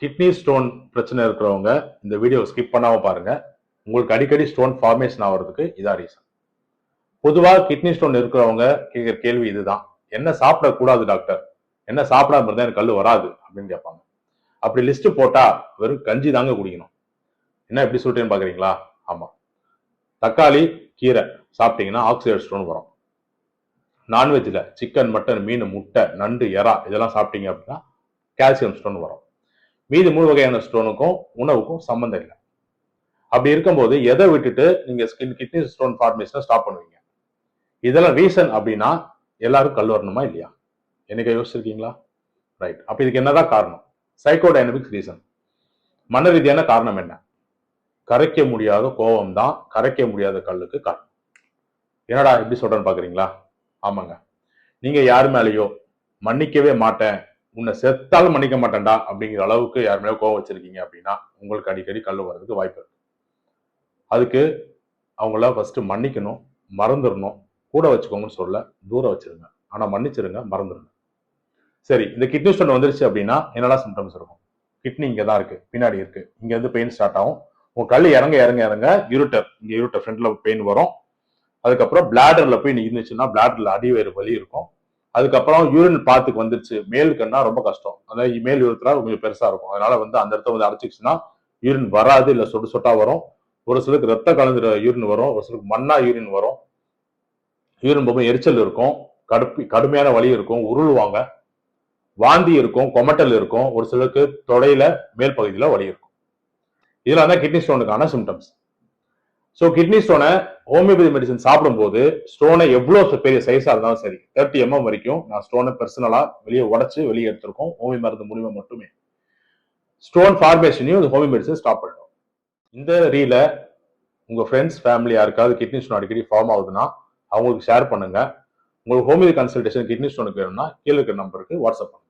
Kidney stone பிரச்சனை இருக்கிறவங்க இந்த வீடியோ ஸ்கிப் பண்ணாம பாருங்க. உங்களுக்கு அடிக்கடி ஸ்டோன் ஃபார்மேஷன் ஆகிறதுக்கு இதான் ரீசன். பொதுவாக கிட்னி ஸ்டோன் இருக்கிறவங்க கேட்கிற கேள்வி இதுதான், என்ன சாப்பிடக்கூடாது டாக்டர், என்ன சாப்பிடாம இருந்தா எனக்கு கல் வராது அப்படின்னு கேட்பாங்க. அப்படி லிஸ்ட் போட்டா வெறும் கஞ்சி தாங்க குடிக்கணும். என்ன எப்படி சொல்லிட்டேன்னு பாக்குறீங்களா? ஆமா, தக்காளி கீரை சாப்பிட்டீங்கன்னா ஆக்சிடேட் ஸ்டோன் வரும். நான்வெஜ்ல சிக்கன் மட்டன் மீன் முட்டை நண்டு எறா இதெல்லாம் சாப்பிட்டீங்க அப்படின்னா கால்சியம் ஸ்டோன் வரும். மீதி 3 வகையான ஸ்டோனுக்கும் உணவுக்கும் சம்பந்தம் இல்லை. அப்படி இருக்கும்போது எதை விட்டுட்டு நீங்க கிட்னி ஸ்டோன் ஃபார்மேஷனை ஸ்டாப் பண்ணுவீங்க? இதெல்லாம் ரீசன் அப்படின்னா எல்லாரும் கல் வரணுமா இல்லையா? என்னைக்கு யோசிச்சிருக்கீங்களா? ரைட். அப்ப இதுக்கு என்னதான் காரணம்? சைக்கோடைனமிக்ஸ் ரீசன். மன ரீதியான காரணம் என்ன? கரைக்க முடியாத கோபம் தான் கரைக்க முடியாத கல்லுக்கு காரணம். என்னடா எப்படி சொல்றேன்னு பாக்குறீங்களா? ஆமாங்க, நீங்க யாரு மேலேயோ மன்னிக்கவே மாட்டேன், உன்னை செத்தாலும் மன்னிக்க மாட்டேன்டா அப்படிங்கிற அளவுக்கு யார் மேலே கோவம் வச்சிருக்கீங்க அப்படின்னா உங்களுக்கு அடிக்கடி கல் வர்றதுக்கு வாய்ப்பு இருக்கு. அதுக்கு அவங்கள ஃபர்ஸ்ட் மன்னிக்கணும், மறந்துடணும். கூட வச்சுக்கோங்கன்னு சொல்ல, தூரம் வச்சிருங்க, ஆனா மன்னிச்சிருங்க, மறந்துடுங்க. சரி, இந்த கிட்னி ஸ்டோன் வந்துருச்சு அப்படின்னா என்னெல்லாம் சிம்டம்ஸ் இருக்கும்? கிட்னி இங்க தான் இருக்கு, பின்னாடி இருக்கு. இங்க இருந்து பெயின் ஸ்டார்ட் ஆகும். உங்க கல் இறங்க இறங்க இறங்க யூரிட்டர், இங்க யூரிட்டர் ஃப்ரண்ட்ல பெயின் வரும். அதுக்கப்புறம் பிளாடர்ல போய் இருந்துச்சுன்னா பிளாடர்ல அடிவயிறு வலி இருக்கும். அதுக்கப்புறம் யூரின் பாத்துக்கு வந்துருச்சு, மேலுக்குன்னா ரொம்ப கஷ்டம். அதாவது மேல் யூரித்ரா கொஞ்சம் பெருசா இருக்கும், அதனால அந்த இடத்த அடைச்சிச்சுன்னா யூரின் வராது, இல்ல சொட்டு சொட்டா வரும். ஒரு சிலருக்கு ரத்த கலந்துற யூரின் வரும், ஒரு சிலருக்கு மண்ணா யூரின் வரும். யூரின் போகும்போது எரிச்சல் இருக்கும், கடுமையான வலி இருக்கும், உருளுவாங்க, வாந்தி இருக்கும், கொமட்டல் இருக்கும். ஒரு சிலருக்கு தொடையில மேல் பகுதியில வலி இருக்கும். இதெல்லாம் தான் கிட்னி ஸ்டோனுக்கான சிம்டம்ஸ். ஸோ கிட்னி ஸ்டோனை ஹோமியோபதி மெடிசன் சாப்பிடும்போது ஸ்டோனை எவ்வளவு பெரிய சைஸா இருந்தாலும் சரி, 30 mm வரைக்கும் நான் ஸ்டோனை பர்சனலா வெளியே உடைச்சு வெளியே எடுத்திருக்கோம், ஹோமியோ மருந்து மூலியமா மட்டுமே. ஸ்டோன் ஃபார்மேஷனையும் ஹோமியோ மெடிசன் ஸ்டாப் பண்ணிடும். இந்த ரீல உங்க ஃப்ரெண்ட்ஸ் ஃபேமிலி யாருக்காவது கிட்னி ஸ்டோன் அடிக்கடி ஃபார்ம் ஆகுதுன்னா அவங்களுக்கு ஷேர் பண்ணுங்க. உங்களுக்கு ஹோமியோ கன்சல்டேஷன் கிட்னி ஸ்டோனுக்கு வேணும்னா கீழே இருக்கிற நம்பருக்கு வாட்ஸ்அப் பண்ணுங்க.